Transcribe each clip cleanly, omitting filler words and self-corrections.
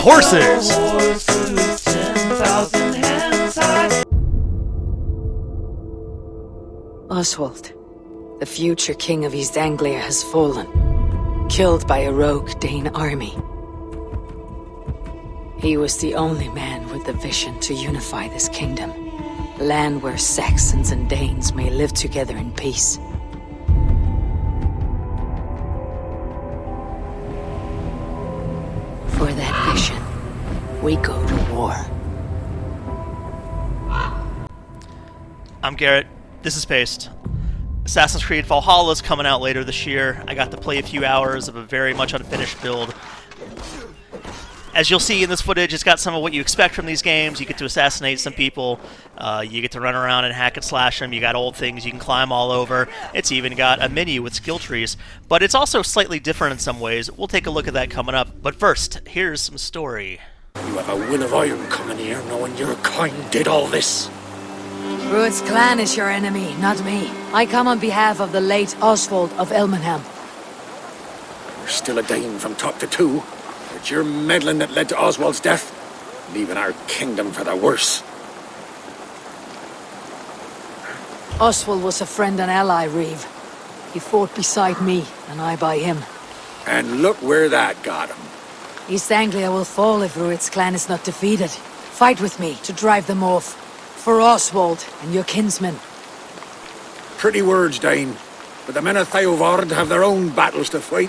horses! Oswald, the future king of East Anglia, has fallen, killed by a rogue Dane army. He was the only man with the vision to unify this kingdom, a land where Saxons and Danes may live together in peace. For that vision, we go to war. I'm Garrett. This is Paste. Assassin's Creed Valhalla is coming out later this year. I got to play a few hours of a very much unfinished build. As you'll see in this footage, it's got some of what you expect from these games. You get to assassinate some people. You get to run around and hack and slash them. You got old things you can climb all over. It's even got a menu with skill trees. But it's also slightly different in some ways. We'll take a look at that coming up. But first, here's some story. You have a will of iron coming here, knowing your kind did all this. Rued's clan is your enemy, not me. I come on behalf of the late Oswald of Elmenham. You're still a Dane from top to two. It's your meddling that led to Oswald's death, leaving our kingdom for the worse. Oswald was a friend and ally, Reeve. He fought beside me, and I by him. And look where that got him. East Anglia will fall if Rued's clan is not defeated. Fight with me to drive them off. For Oswald and your kinsmen. Pretty words, Dane, but the men of Theovard have their own battles to fight.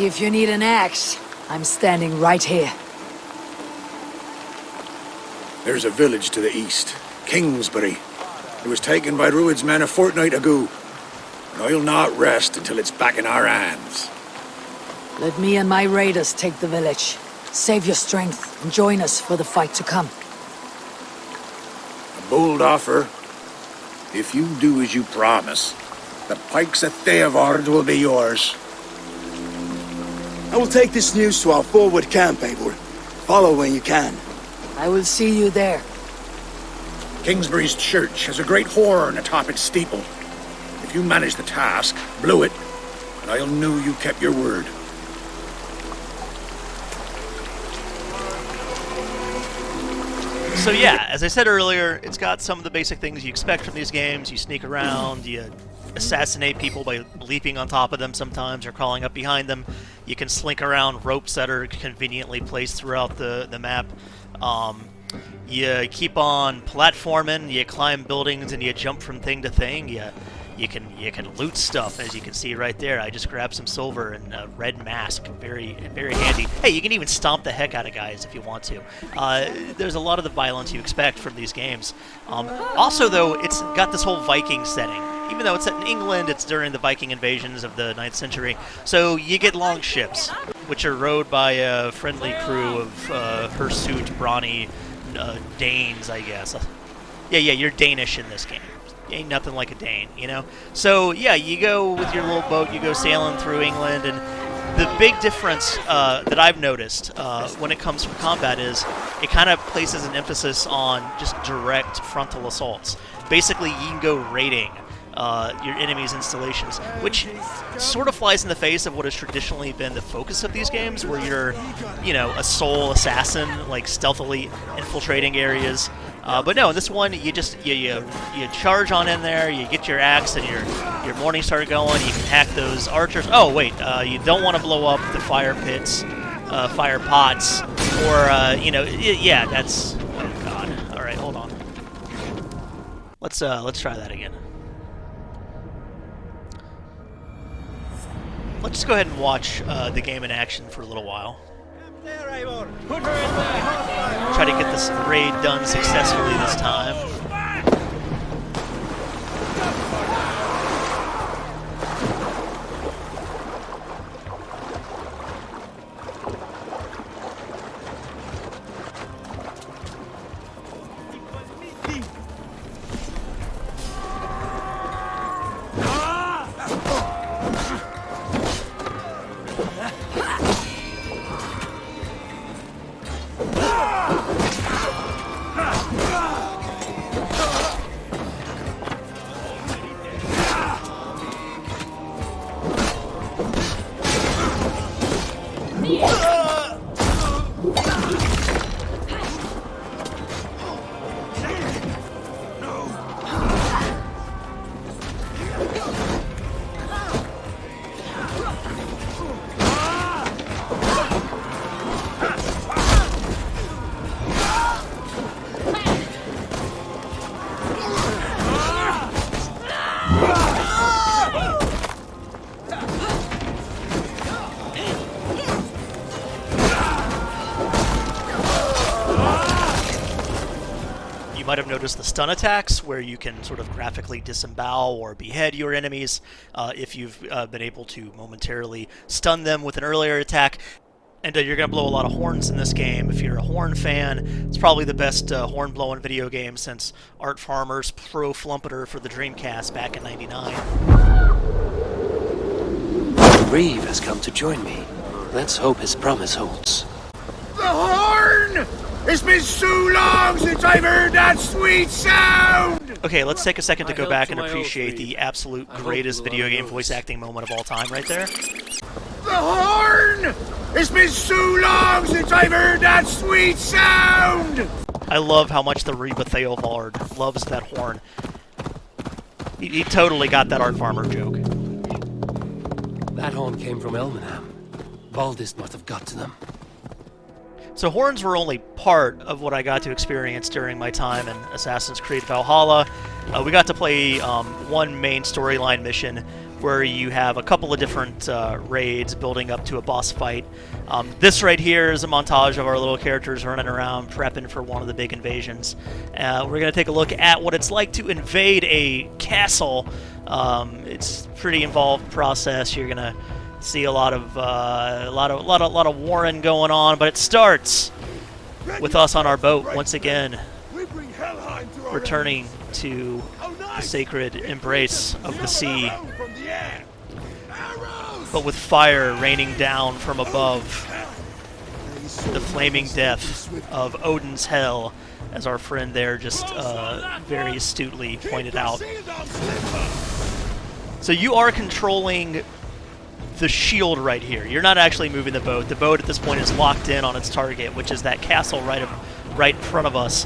If you need an axe, I'm standing right here. There's a village to the east, Kingsbury. It was taken by Rued's men a fortnight ago. And I'll not rest until it's back in our hands. Let me and my raiders take the village. Save your strength and join us for the fight to come. A bold offer. If you do as you promise, the pikes of Theovard will be yours. I will take this news to our forward camp, Eivor. Follow when you can. I will see you there. Kingsbury's church has a great horn atop its steeple. If you manage the task, blow it, and I'll know you kept your word. So yeah, as I said earlier, it's got some of the basic things you expect from these games. You sneak around, you assassinate people by leaping on top of them sometimes or crawling up behind them. You can slink around ropes that are conveniently placed throughout the map. You keep on platforming, you climb buildings, and you jump from thing to thing. You can loot stuff, as you can see right there. I just grabbed some silver and a red mask. Very, very handy. Hey, you can even stomp the heck out of guys if you want to. There's a lot of the violence you expect from these games. Also, though, it's got this whole Viking setting. Even though it's set in England, it's during the Viking invasions of the 9th century. So you get long ships, which are rowed by a friendly crew of hirsute, brawny Danes, I guess. Yeah, you're Danish in this game. Ain't nothing like a Dane, you know? So, yeah, you go with your little boat, you go sailing through England, and the big difference that I've noticed when it comes from combat is it kind of places an emphasis on just direct frontal assaults. Basically, you can go raiding your enemy's installations, which sort of flies in the face of what has traditionally been the focus of these games, where you're, a sole assassin, like stealthily infiltrating areas. But no, in this one, you just you charge on in there, you get your axe and your morning star going. You can hack those archers. Oh wait, you don't want to blow up the fire pits, fire pots, or yeah, that's oh god. All right, hold on. Let's try that again. Let's just go ahead and watch the game in action for a little while. Try to get this raid done successfully this time. might have noticed the stun attacks, where you can sort of graphically disembowel or behead your enemies if you've been able to momentarily stun them with an earlier attack. And you're going to blow a lot of horns in this game. If you're a horn fan, it's probably the best horn-blowing video game since Art Farmer's Pro Flumpeter for the Dreamcast back in '99. Reeve has come to join me. Let's hope his promise holds. The horn! It's been so long since I've heard that sweet sound! Okay, let's take a second to go held back to and my oath, appreciate Reeve. the absolute I hope greatest you will video game honor voice those. acting moment of all time right there. The horn! It's been so long since I've heard that sweet sound! I love how much the Reba Theobald loves that horn. He totally got that Art Farmer joke. That horn came from Elmenham. Baldist must have got to them. So horns were only part of what I got to experience during my time in Assassin's Creed Valhalla. We got to play one main storyline mission where you have a couple of different raids building up to a boss fight. This right here is a montage of our little characters running around prepping for one of the big invasions. We're going to take a look at what it's like to invade a castle. It's a pretty involved process. You're going to see a lot of warring going on, but it starts with us on our boat once again, returning to the sacred embrace of the sea, but with fire raining down from above, the flaming death of Odin's hell, as our friend there just very astutely pointed out. So you are controlling the shield right here. You're not actually moving the boat. The boat at this point is locked in on its target, which is that castle right in front of us.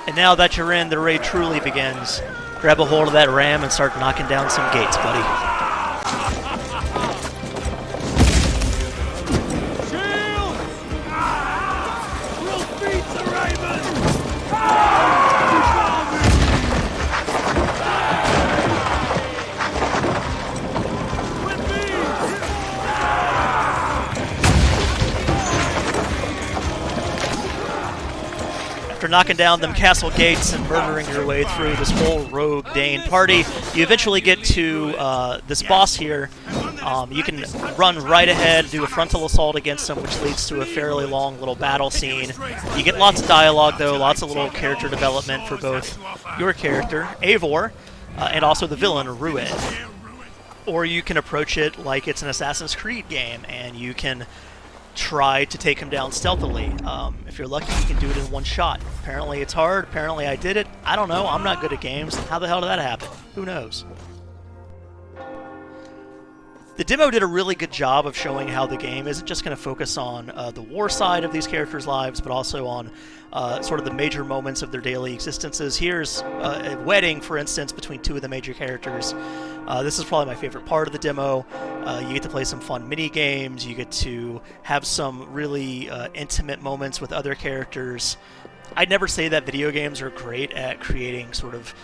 And now that you're in, the raid truly begins. Grab a hold of that ram and start knocking down some gates, buddy. After knocking down them castle gates and murdering your way through this whole rogue Dane party, you eventually get to this boss here. You can run right ahead, do a frontal assault against him, which leads to a fairly long little battle scene. You get lots of dialogue, though, lots of little character development for both your character, Eivor, and also the villain, Rued. Or you can approach it like it's an Assassin's Creed game, and you can try to take him down stealthily. If you're lucky, you can do it in one shot. Apparently it's hard. Apparently I did it. I don't know. I'm not good at games. How the hell did that happen? Who knows? The demo did a really good job of showing how the game isn't just going to focus on the war side of these characters' lives, but also on sort of the major moments of their daily existences. Here's a wedding, for instance, between two of the major characters. This is probably my favorite part of the demo. You get to play some fun mini games. You get to have some really intimate moments with other characters. I'd never say that video games are great at creating sort of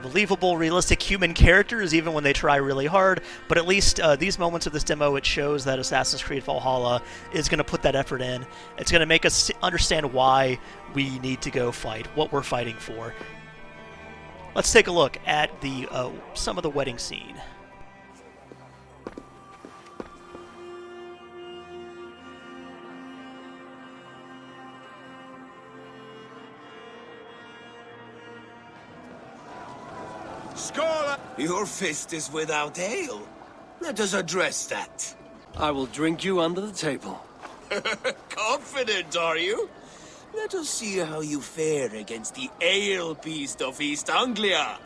believable, realistic human characters, even when they try really hard, but at least these moments of this demo, it shows that Assassin's Creed Valhalla is going to put that effort in. It's going to make us understand why we need to go fight, what we're fighting for. Let's take a look at the some of the wedding scene. Scholar! Your fist is without ale. Let us address that. I will drink you under the table. Confident, are you? Let us see how you fare against the ale beast of East Anglia.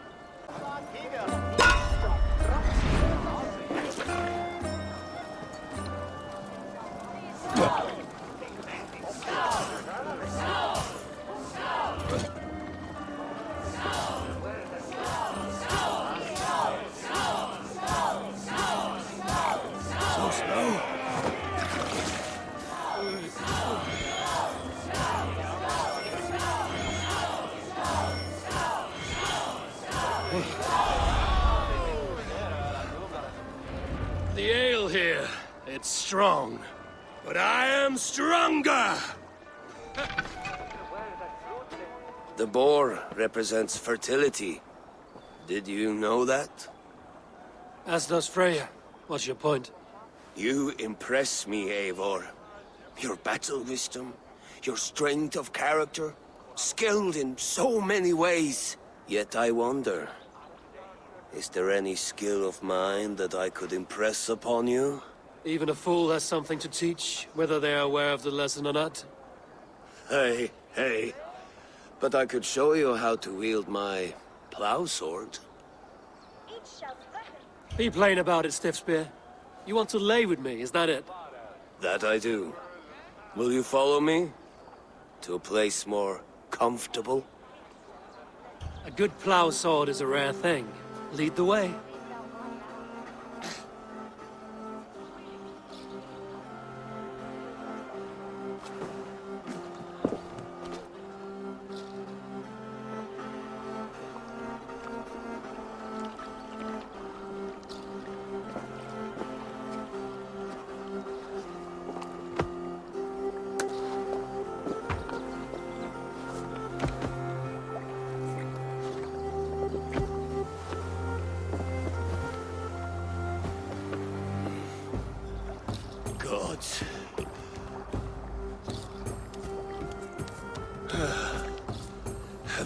The ale here, it's strong. But I am stronger! The boar represents fertility. Did you know that? As does Freya. What's your point? You impress me, Eivor. Your battle wisdom, your strength of character, skilled in so many ways. Yet I wonder, is there any skill of mine that I could impress upon you? Even a fool has something to teach, whether they are aware of the lesson or not. Hey, hey. But I could show you how to wield my plow sword. Be plain about it, Stiffspear. You want to lay with me, is that it? That I do. Will you follow me? To a place more comfortable? A good plow sword is a rare thing. Lead the way. Gods.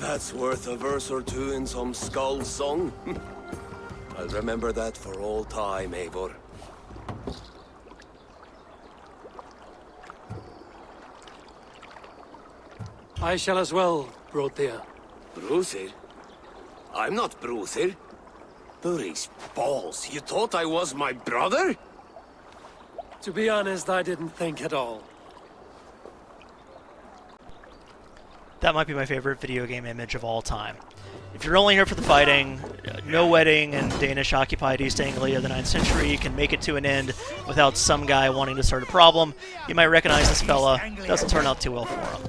That's worth a verse or two in some skull song. I'll remember that for all time, Eivor. I shall as well, Brothir. Bruthir? I'm not Bruthir. Burry's balls, you thought I was my brother? To be honest, I didn't think at all. That might be my favorite video game image of all time. If you're only here for the fighting, no wedding in Danish-occupied East Anglia of the 9th century can make it to an end without some guy wanting to start a problem. You might recognize this fella. Doesn't turn out too well for him.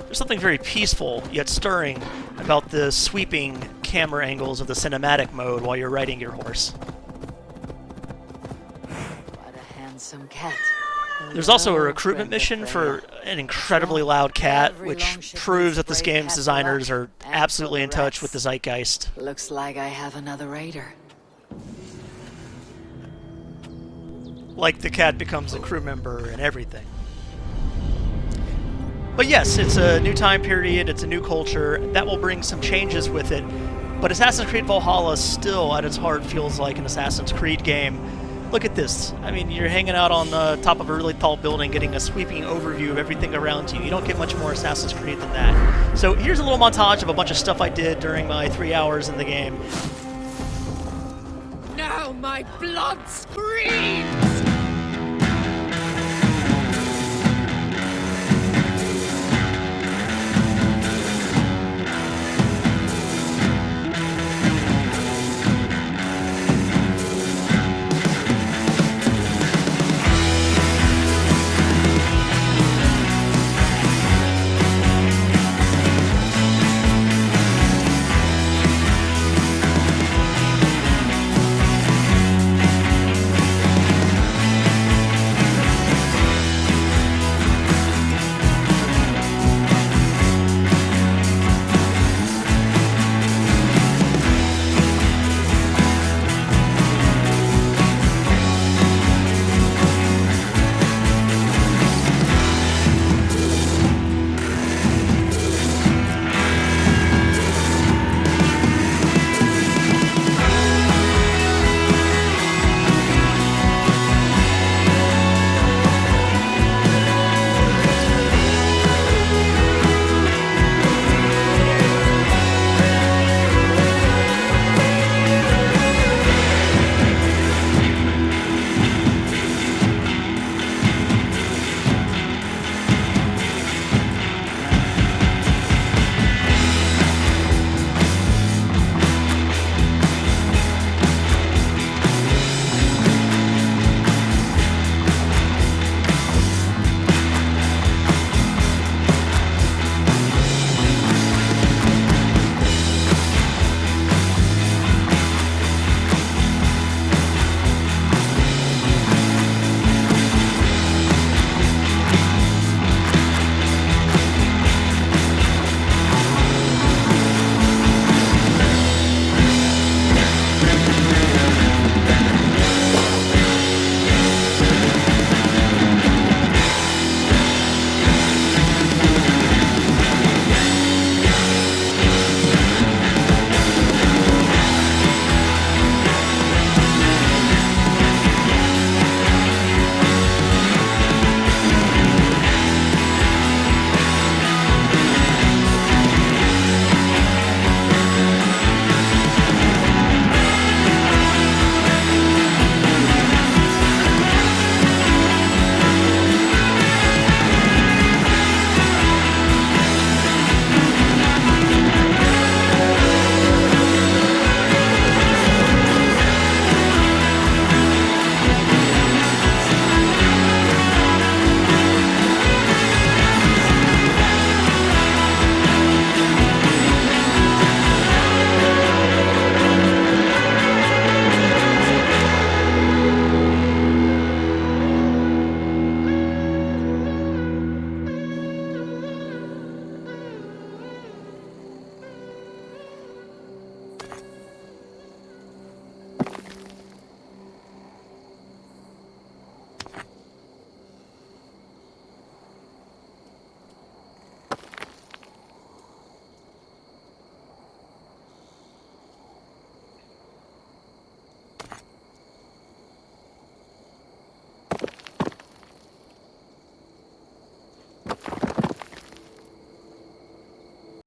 There's something very peaceful, yet stirring, about the sweeping camera angles of the cinematic mode while you're riding your horse. What a handsome cat. There's also a recruitment mission for an incredibly loud cat, which proves that this game's designers are absolutely in touch with the zeitgeist. Looks like I have another raider. Like the cat becomes a crew member and everything. But yes, it's a new time period, it's a new culture, that will bring some changes with it. But Assassin's Creed Valhalla still, at its heart, feels like an Assassin's Creed game. Look at this. I mean, you're hanging out on the top of a really tall building, getting a sweeping overview of everything around you. You don't get much more Assassin's Creed than that. So here's a little montage of a bunch of stuff I did during my 3 hours in the game. Now my blood screams!